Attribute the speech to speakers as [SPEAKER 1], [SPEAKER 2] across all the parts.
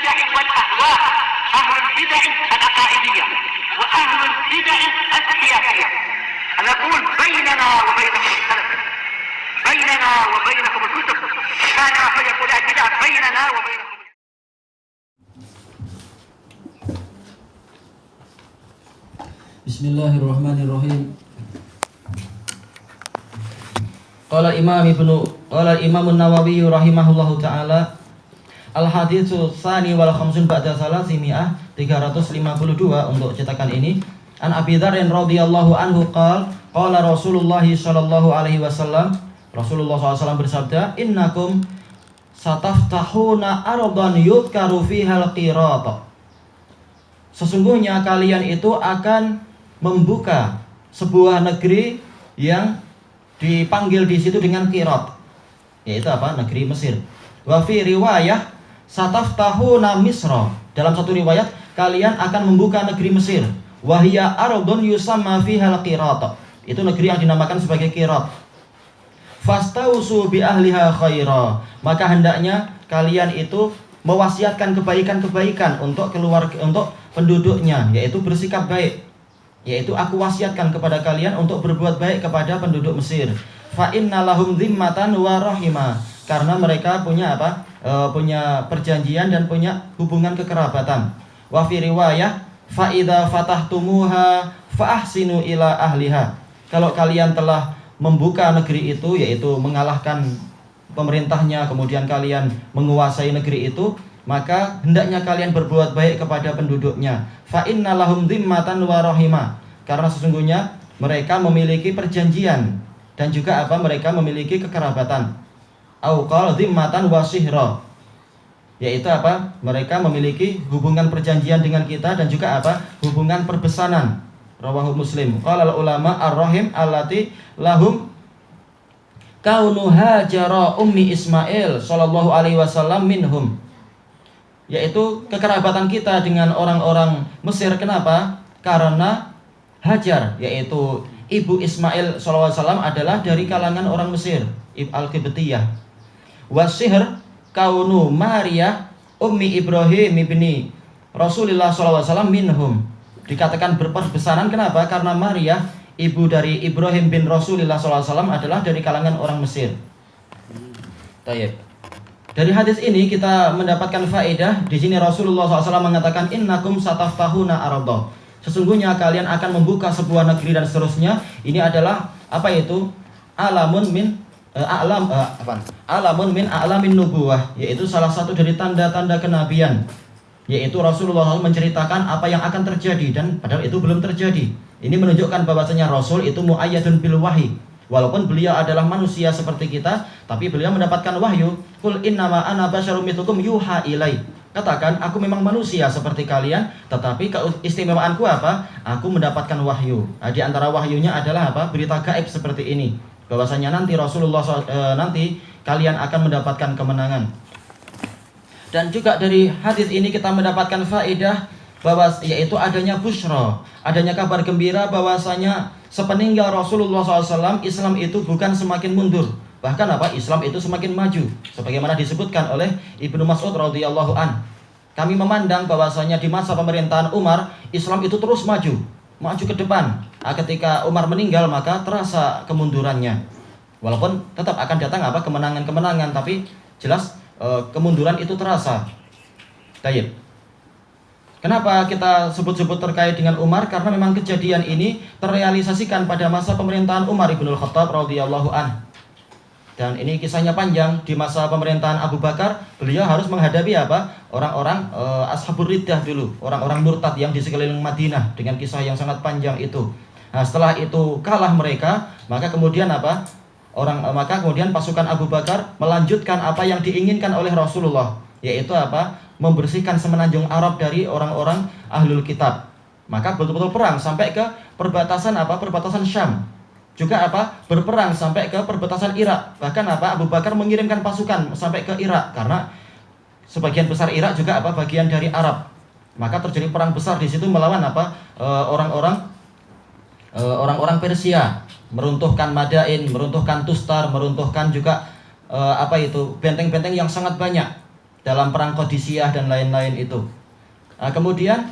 [SPEAKER 1] البدع والأهواء، أهل البدع العقائدية وأهل البدع السياسية. نقول بيننا وبينكم السلف، بيننا وبينكم الكتب، كان فيقول البدع بيننا وبينكم.
[SPEAKER 2] Bismillahirrahmanirrahim. Qala Imam An-Nawawi rahimahullahu taala, al-haditsu tsani wal khamsun ba'da salasimi'ah, 352 untuk cetakan ini. An Abi Dzar radhiyallahu anhu qala Rasulullah sallallahu alaihi wasallam, Rasulullah SAW bersabda, innakum sataftahuna ardan yudkaru fihal qirat. Sesungguhnya kalian itu akan membuka sebuah negeri yang dipanggil di situ dengan qirat, yaitu apa? Negeri Mesir. Wa fi riwayah sataftahuna Misra. Dalam satu riwayat, kalian akan membuka negeri Mesir. Wa hiya ardun yusamma fihal qirat. Itu negeri yang dinamakan sebagai qirat. Fastausu bi ahliha khaira. Maka hendaknya kalian itu mewasiatkan kebaikan-kebaikan untuk penduduknya, yaitu bersikap baik. Yaitu aku wasiatkan kepada kalian untuk berbuat baik kepada penduduk Mesir. Fa inna lahum dhimmatan wa rahima. Karena mereka punya apa? Punya perjanjian dan punya hubungan kekerabatan. Wa fi riwayah fa idza fatahtumuha fa ahsinu ila ahliha. Kalau kalian telah membuka negeri itu, yaitu mengalahkan pemerintahnya, kemudian kalian menguasai negeri itu, maka hendaknya kalian berbuat baik kepada penduduknya. Fa inna lahum dhimmatan wa rahima. Karena sesungguhnya mereka memiliki perjanjian dan juga apa? Mereka memiliki kekerabatan. Au qala dhimmatan wa sihra. Yaitu apa? Mereka memiliki hubungan perjanjian dengan kita dan juga apa? Hubungan perbesanan. Rawahu Muslim. Qala al-ulama ar-rahim allati lahum kaunu hajara ummi Ismail sallallahu alaihi wasallam minhum. Yaitu kekerabatan kita dengan orang-orang Mesir. Kenapa? Karena Hajar, yaitu ibu Ismail sallallahu alaihi wasallam, adalah dari kalangan orang Mesir, Al-Qibtiyah. Wasihr kaunu Maria ummi Ibrahim ibni Rasulullah sallallahu alaihi wasallam minhum. Dikatakan berperbesaran, kenapa? Karena Maria, ibu dari Ibrahim bin Rasulullah sallallahu alaihi wasallam, adalah dari kalangan orang Mesir. Tayyib. Dari hadis ini kita mendapatkan faedah. Di sini Rasulullah SAW mengatakan innakum sataftahuna arda. Sesungguhnya kalian akan membuka sebuah negeri dan seterusnya. Ini adalah apa itu? Alamun min a'lamin nubuwah, yaitu salah satu dari tanda-tanda kenabian. Yaitu Rasulullah SAW menceritakan apa yang akan terjadi dan padahal itu belum terjadi. Ini menunjukkan bahwasanya Rasul itu muayyadun bil wahyi. Walaupun beliau adalah manusia seperti kita, tapi beliau mendapatkan wahyu. Qul innama ana basyarum mithlukum yuha ilai. Katakan, aku memang manusia seperti kalian, tetapi keistimewaanku apa? Aku mendapatkan wahyu. Di antara wahyunya adalah apa? Berita gaib seperti ini. Bahwasanya nanti Rasulullah nanti kalian akan mendapatkan kemenangan. Dan juga dari hadis ini kita mendapatkan faedah bahwa yaitu adanya busyra, adanya kabar gembira bahwasanya sepeninggal Rasulullah SAW, Islam itu bukan semakin mundur, bahkan apa? Islam itu semakin maju, sebagaimana disebutkan oleh Ibnu Mas'ud radhiyallahu an. Kami memandang bahwasanya di masa pemerintahan Umar, Islam itu terus maju ke depan. Ketika Umar meninggal, maka terasa kemundurannya. Walaupun tetap akan datang apa? Kemenangan-kemenangan, tapi jelas kemunduran itu terasa. Tayyib. Kenapa kita sebut-sebut terkait dengan Umar? Karena memang kejadian ini terrealisasikan pada masa pemerintahan Umar ibn al-Khattab radhiyallahu an. Dan ini kisahnya panjang. Di masa pemerintahan Abu Bakar, beliau harus menghadapi apa? Orang-orang ashabur riddah dulu, orang-orang murtad yang di sekeliling Madinah, dengan kisah yang sangat panjang itu. Nah, setelah itu kalah mereka, maka kemudian apa? Maka kemudian pasukan Abu Bakar melanjutkan apa yang diinginkan oleh Rasulullah, yaitu apa? Membersihkan semenanjung Arab dari orang-orang ahlul kitab. Maka betul-betul perang sampai ke perbatasan apa? Perbatasan Syam. Juga apa? Berperang sampai ke perbatasan Irak. Bahkan apa? Abu Bakar mengirimkan pasukan sampai ke Irak karena sebagian besar Irak juga apa? Bagian dari Arab. Maka terjadi perang besar di situ melawan apa? Orang-orang Persia, meruntuhkan Madain, meruntuhkan Tustar, meruntuhkan juga benteng-benteng yang sangat banyak. dalam perang Qadisiyah dan lain-lain itu. Nah, kemudian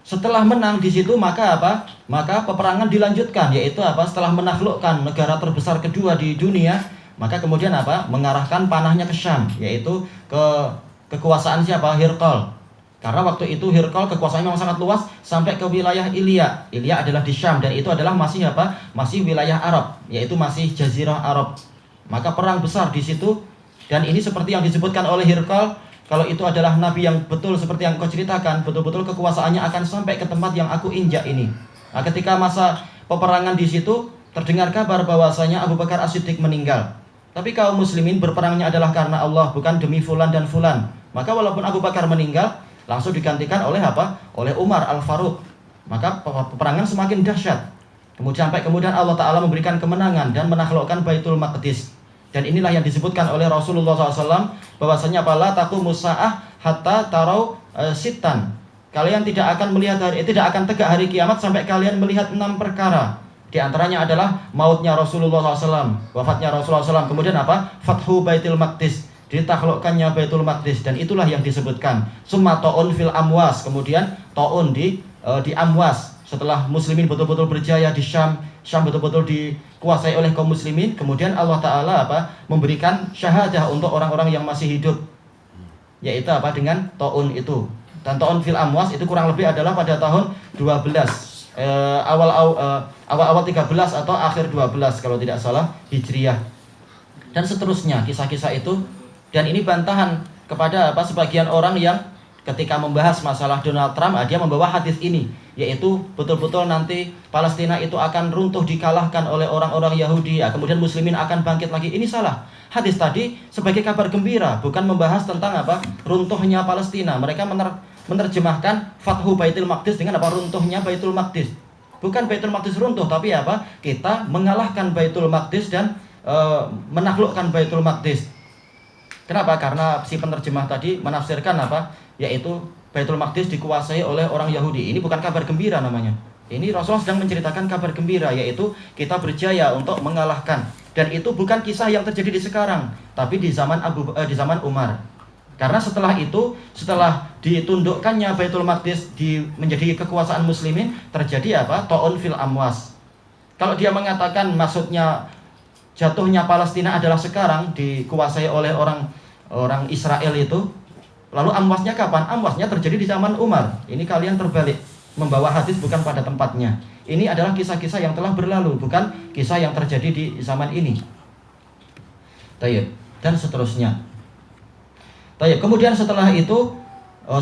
[SPEAKER 2] setelah menang di situ maka apa? Maka peperangan dilanjutkan, yaitu apa? Setelah menaklukkan negara terbesar kedua di dunia, maka kemudian apa? Mengarahkan panahnya ke Syam, yaitu ke kekuasaan siapa? Hirqal. Karena waktu itu Hirqal kekuasaannya memang sangat luas sampai ke wilayah Ilya. Ilya adalah di Syam dan itu adalah masih apa? Masih wilayah Arab, yaitu masih Jazirah Arab. Maka perang besar di situ, dan ini seperti yang disebutkan oleh Hirqal. Kalau itu adalah nabi yang betul seperti yang kau ceritakan, betul-betul kekuasaannya akan sampai ke tempat yang aku injak ini. Nah, ketika masa peperangan di situ, terdengar kabar bahwasanya Abu Bakar As-Siddiq meninggal. Tapi kaum muslimin berperangnya adalah karena Allah, bukan demi fulan dan fulan. Maka walaupun Abu Bakar meninggal, langsung digantikan oleh apa? Oleh Umar Al-Faruq. Maka peperangan semakin dahsyat. Kemudian Allah Ta'ala memberikan kemenangan dan menaklukkan Baitul Maqdis. Dan inilah yang disebutkan oleh Rasulullah SAW bahwasanya la taqumus saah hatta tarau sittan. Kalian tidak akan tidak akan tegak hari kiamat sampai kalian melihat 6 perkara. Di antaranya adalah mautnya Rasulullah SAW, wafatnya Rasulullah SAW. Kemudian apa? Fathu Baitul Maqdis, ditaklukkannya Baitul Maqdis, dan itulah yang disebutkan. Summa ta'un fil amwas, kemudian ta'un di Amwas. Setelah muslimin betul-betul berjaya di Syam betul-betul dikuasai oleh kaum muslimin, kemudian Allah Ta'ala memberikan syahadah untuk orang-orang yang masih hidup, yaitu apa? Dengan ta'un itu. Dan ta'un fil amwas itu kurang lebih adalah pada tahun 12, awal 13 atau akhir 12 kalau tidak salah Hijriyah. Dan seterusnya kisah-kisah itu. Dan ini bantahan kepada sebagian orang yang ketika membahas masalah Donald Trump, dia membawa hadis ini, yaitu betul-betul nanti Palestina itu akan runtuh, dikalahkan oleh orang-orang Yahudi, kemudian muslimin akan bangkit lagi. Ini salah. Hadis tadi sebagai kabar gembira, bukan membahas tentang runtuhnya Palestina. Mereka menerjemahkan Fathu Baitul Maqdis dengan runtuhnya Baitul Maqdis. Bukan Baitul Maqdis runtuh, tapi kita mengalahkan Baitul Maqdis dan menaklukkan Baitul Maqdis. Kenapa? Karena si penerjemah tadi menafsirkan yaitu Baitul Maqdis dikuasai oleh orang Yahudi. Ini bukan kabar gembira namanya. Ini Rasulullah sedang menceritakan kabar gembira, yaitu kita berjaya untuk mengalahkan. Dan itu bukan kisah yang terjadi di sekarang, tapi di zaman Umar. Karena setelah itu, setelah ditundukkannya Baitul Maqdis menjadi kekuasaan muslimin, terjadi ta'un fil amwas. Kalau dia mengatakan maksudnya jatuhnya Palestina adalah sekarang dikuasai oleh orang Israel itu, lalu amwasnya kapan? Amwasnya terjadi di zaman Umar. Ini kalian terbalik, membawa hadis bukan pada tempatnya. Ini adalah kisah-kisah yang telah berlalu, bukan kisah yang terjadi di zaman ini. Tayyib. Dan seterusnya. Tayyib. Kemudian setelah itu,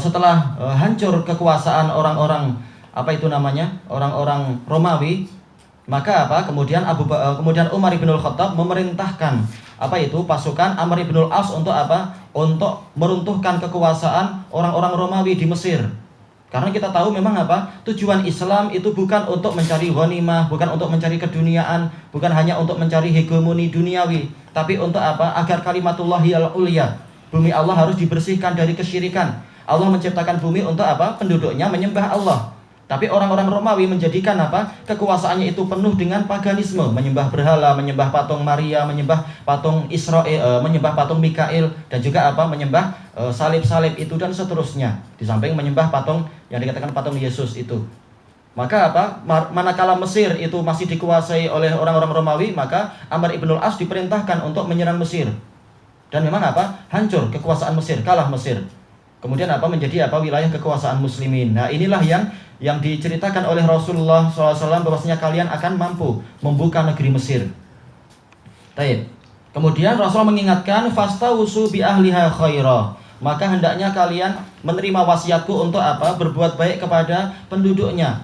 [SPEAKER 2] setelah hancur kekuasaan orang-orang orang-orang Romawi, maka kemudian Umar bin Al-Khattab memerintahkan pasukan Amr bin Al-As untuk untuk meruntuhkan kekuasaan orang-orang Romawi di Mesir. Karena kita tahu memang tujuan Islam itu bukan untuk mencari ghanimah, bukan untuk mencari keduniaan, bukan hanya untuk mencari hegemoni duniawi, tapi untuk agar kalimatullahi al-ulya, bumi Allah harus dibersihkan dari kesyirikan. Allah menciptakan bumi untuk penduduknya menyembah Allah. Tapi orang-orang Romawi menjadikan kekuasaannya itu penuh dengan paganisme, menyembah berhala, menyembah patung Maria, menyembah patung Israel, menyembah patung Mikail, dan juga menyembah salib-salib itu dan seterusnya. Di samping menyembah patung yang dikatakan patung Yesus itu. Maka manakala Mesir itu masih dikuasai oleh orang-orang Romawi, maka Amr ibn al-As diperintahkan untuk menyerang Mesir. Dan memang hancur kekuasaan Mesir, kalah Mesir. Kemudian menjadi wilayah kekuasaan muslimin. Nah, inilah yang diceritakan oleh Rasulullah SAW bahwasanya kalian akan mampu membuka negeri Mesir. Baik. Kemudian Rasulullah mengingatkan fastausu bi ahliha khaira. Maka hendaknya kalian menerima wasiatku untuk berbuat baik kepada penduduknya.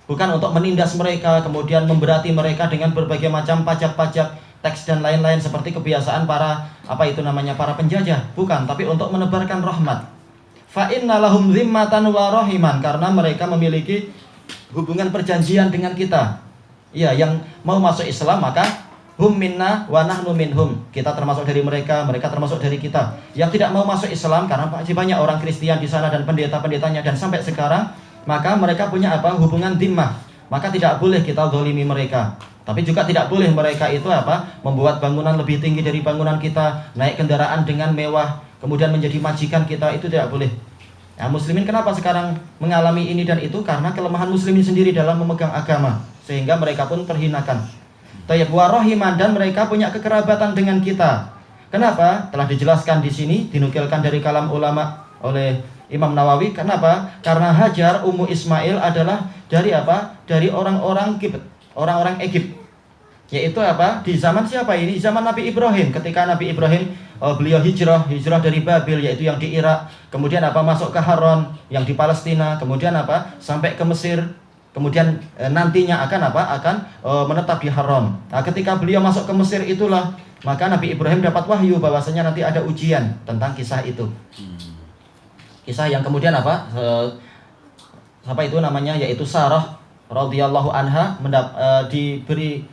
[SPEAKER 2] Bukan untuk menindas mereka, kemudian memberati mereka dengan berbagai macam pajak-pajak, teks dan lain-lain seperti kebiasaan para para penjajah. Bukan, tapi untuk menebarkan rahmat. Fa inna lahum zimmatan wa rahiman, karena mereka memiliki hubungan perjanjian dengan kita. Ya, yang mau masuk Islam maka hum minna wa nahnu minhum. Kita termasuk dari mereka, mereka termasuk dari kita. Yang tidak mau masuk Islam karena masih banyak orang Kristen di sana dan pendeta-pendetanya dan sampai sekarang, maka mereka punya hubungan dhimmah. Maka tidak boleh kita zalimi mereka. Tapi juga tidak boleh mereka itu membuat bangunan lebih tinggi dari bangunan kita, naik kendaraan dengan mewah, kemudian menjadi majikan kita, itu tidak boleh. Nah, muslimin kenapa sekarang mengalami ini dan itu? Karena kelemahan muslimin sendiri dalam memegang agama, sehingga mereka pun terhinakan. Tayyib wa rahiman, dan mereka punya kekerabatan dengan kita. Kenapa? Telah dijelaskan di sini, dinukilkan dari kalam ulama oleh Imam Nawawi. Kenapa? Karena Hajar Ummu Ismail adalah dari apa? Dari orang-orang Egypt. Yaitu apa? Di zaman siapa ini? Zaman Nabi Ibrahim. Ketika Nabi Ibrahim beliau hijrah dari Babil, yaitu yang di Irak. Kemudian apa? Masuk ke Haran yang di Palestina. Kemudian apa? Sampai ke Mesir. Kemudian nantinya akan apa? Akan menetap di Haram. Nah, ketika beliau masuk ke Mesir itulah maka Nabi Ibrahim dapat wahyu bahwasanya nanti ada ujian tentang kisah itu. Kisah yang kemudian apa? Apa itu namanya? Yaitu Sarah radhiyallahu anha diberi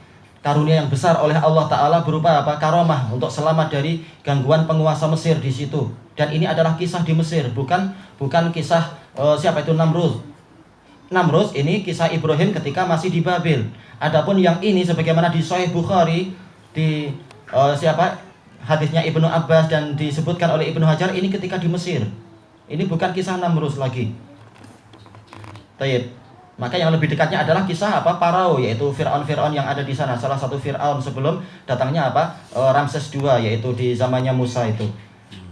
[SPEAKER 2] karunia yang besar oleh Allah Ta'ala berupa apa? Karomah untuk selamat dari gangguan penguasa Mesir di situ. Dan ini adalah kisah di Mesir, bukan kisah siapa itu Namrud. Namrud ini kisah Ibrahim ketika masih di Babil. Adapun yang ini sebagaimana di Sahih Bukhari di hadisnya Ibnu Abbas dan disebutkan oleh Ibnu Hajar, ini ketika di Mesir. Ini bukan kisah Namrud lagi. Tayyib. Maka yang lebih dekatnya adalah kisah apa? Parao, yaitu Fir'aun yang ada di sana. Salah satu Fir'aun sebelum datangnya apa? Ramses II, yaitu di zamannya Musa itu.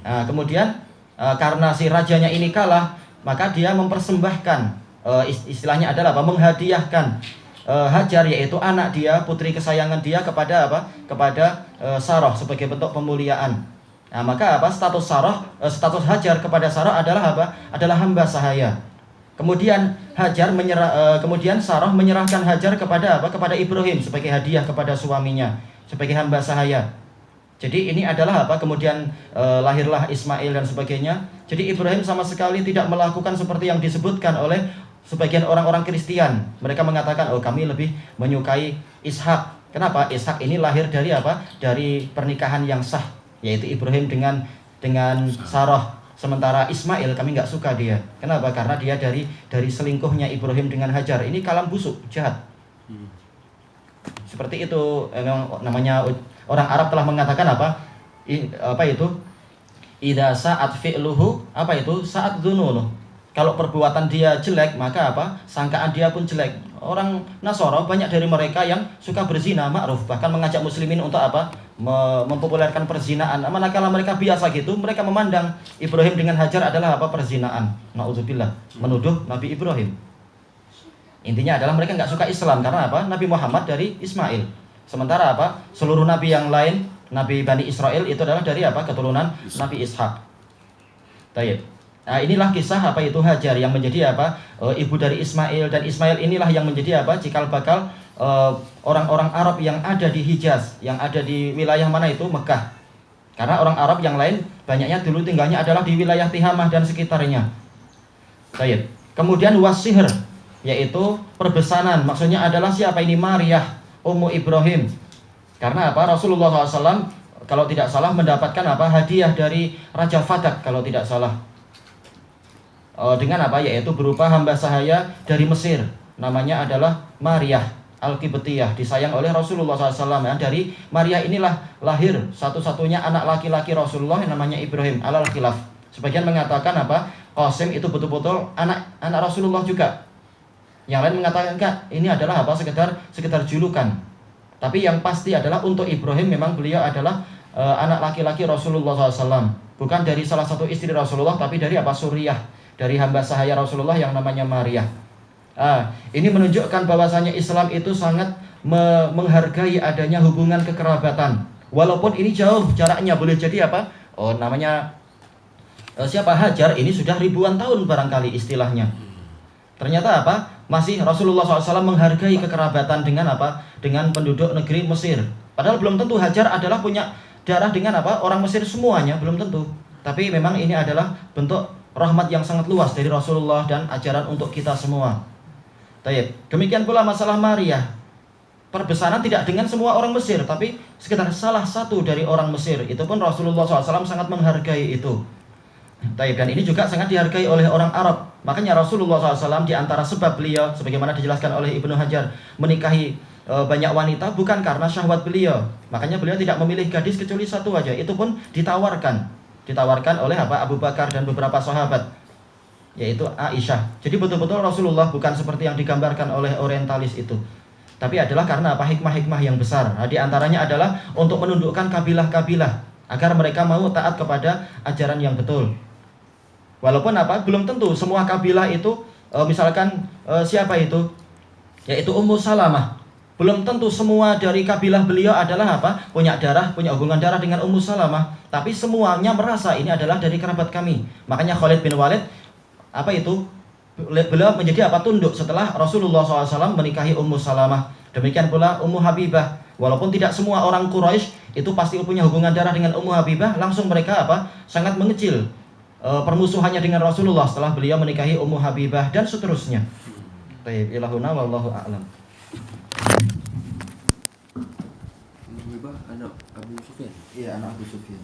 [SPEAKER 2] Nah, kemudian karena si rajanya ini kalah, maka dia mempersembahkan, istilahnya adalah apa? Menghadiahkan Hajar, yaitu anak dia, putri kesayangan dia, kepada apa? Kepada Sarah sebagai bentuk pemuliaan. Nah, maka apa? Status Hajar kepada Sarah adalah apa? Adalah hamba sahaya. Kemudian kemudian Sarah menyerahkan Hajar kepada apa? Kepada Ibrahim sebagai hadiah kepada suaminya sebagai hamba sahaya. Jadi ini adalah apa? Kemudian lahirlah Ismail dan sebagainya. Jadi Ibrahim sama sekali tidak melakukan seperti yang disebutkan oleh sebagian orang-orang Kristen. Mereka mengatakan, oh kami lebih menyukai Ishak. Kenapa? Ishak ini lahir dari apa? Dari pernikahan yang sah, yaitu Ibrahim dengan Sarah. Sementara Ismail kami nggak suka dia. Kenapa? Karena dia dari selingkuhnya Ibrahim dengan Hajar. Ini kalam busuk, jahat. Seperti itu namanya orang Arab telah mengatakan apa? Apa itu? Idza sa'at fi'luhu, apa itu? Sa'at dzununu. Kalau perbuatan dia jelek, maka apa? Sangkaan dia pun jelek. Orang Nasara banyak dari mereka yang suka berzina, ma'ruf, bahkan mengajak muslimin untuk apa? Mempopulerkan perzinaan. Manakala mereka biasa gitu, mereka memandang Ibrahim dengan Hajar adalah apa? Perzinaan. Na'udzubillah, menuduh Nabi Ibrahim. Intinya adalah mereka nggak suka Islam karena apa? Nabi Muhammad dari Ismail. Sementara apa? Seluruh nabi yang lain, Nabi Bani Israel itu adalah dari apa? Keturunan Nabi Ishak. Tayyib. Nah, inilah kisah apa itu Hajar yang menjadi apa? Ibu dari Ismail, dan Ismail inilah yang menjadi apa? Cikal bakal orang-orang Arab yang ada di Hijaz, yang ada di wilayah mana itu? Mekah. Karena orang Arab yang lain banyaknya dulu tinggalnya adalah di wilayah Tihamah dan sekitarnya. Baik. Kemudian wasihr, yaitu perbesanan. Maksudnya adalah siapa ini? Maryah Ummu Ibrahim. Karena apa? Rasulullah SAW kalau tidak salah mendapatkan apa? Hadiah dari Raja Fadak kalau tidak salah. Dengan apa? Yaitu berupa hamba sahaya dari Mesir. Namanya adalah Maryah Al-Qibtiyah, disayang oleh Rasulullah SAW. Dari Maryah inilah lahir satu-satunya anak laki-laki Rasulullah yang namanya Ibrahim alal khilaf. Sebagian mengatakan apa? Qasim itu betul-betul anak Rasulullah juga. Yang lain mengatakan enggak, ini adalah apa? Sekedar julukan. Tapi yang pasti adalah untuk Ibrahim memang beliau adalah anak laki-laki Rasulullah SAW. Bukan dari salah satu istri Rasulullah, tapi dari apa? Suriyah, dari hamba sahaya Rasulullah yang namanya Maryah. Ini menunjukkan bahwasanya Islam itu sangat menghargai adanya hubungan kekerabatan. Walaupun ini jauh jaraknya, boleh jadi apa? Namanya siapa? Hajar ini sudah ribuan tahun barangkali istilahnya. Ternyata apa? Masih Rasulullah SAW menghargai kekerabatan dengan apa? Dengan penduduk negeri Mesir. Padahal belum tentu Hajar adalah punya darah dengan apa? Orang Mesir semuanya, belum tentu. Tapi memang ini adalah bentuk rahmat yang sangat luas dari Rasulullah dan ajaran untuk kita semua. Tayyib. Demikian pula masalah Maryah. Perbesanan tidak dengan semua orang Mesir, tapi sekitar salah satu dari orang Mesir. Itu pun Rasulullah SAW sangat menghargai itu. Tayyib. Dan ini juga sangat dihargai oleh orang Arab. Makanya Rasulullah SAW di antara sebab beliau, sebagaimana dijelaskan oleh Ibnu Hajar, menikahi banyak wanita bukan karena syahwat beliau. Makanya beliau tidak memilih gadis kecuali satu aja. Itu pun ditawarkan. ditawarkan oleh Abu Bakar dan beberapa sahabat, yaitu Aisyah. Jadi betul-betul Rasulullah bukan seperti yang digambarkan oleh orientalis itu, tapi adalah karena hikmah-hikmah yang besar. Di antaranya adalah untuk menundukkan kabilah-kabilah agar mereka mau taat kepada ajaran yang betul. Walaupun belum tentu semua kabilah itu misalkan siapa itu? Yaitu Ummu Salamah. Belum tentu semua dari kabilah beliau adalah punya hubungan darah dengan Ummu Salamah, tapi semuanya merasa ini adalah dari kerabat kami. Makanya Khalid bin Walid beliau menjadi tunduk setelah Rasulullah SAW menikahi Ummu Salamah. Demikian pula Ummu Habibah. Walaupun tidak semua orang Quraisy itu pasti punya hubungan darah dengan Ummu Habibah, langsung mereka sangat mengecil permusuhannya dengan Rasulullah setelah beliau menikahi Ummu Habibah dan seterusnya. Baik, ilahuna wallahu a'lam.
[SPEAKER 3] Ummu Habibah anak Abu Sufyan.
[SPEAKER 2] Iya, anak Abu Sufyan.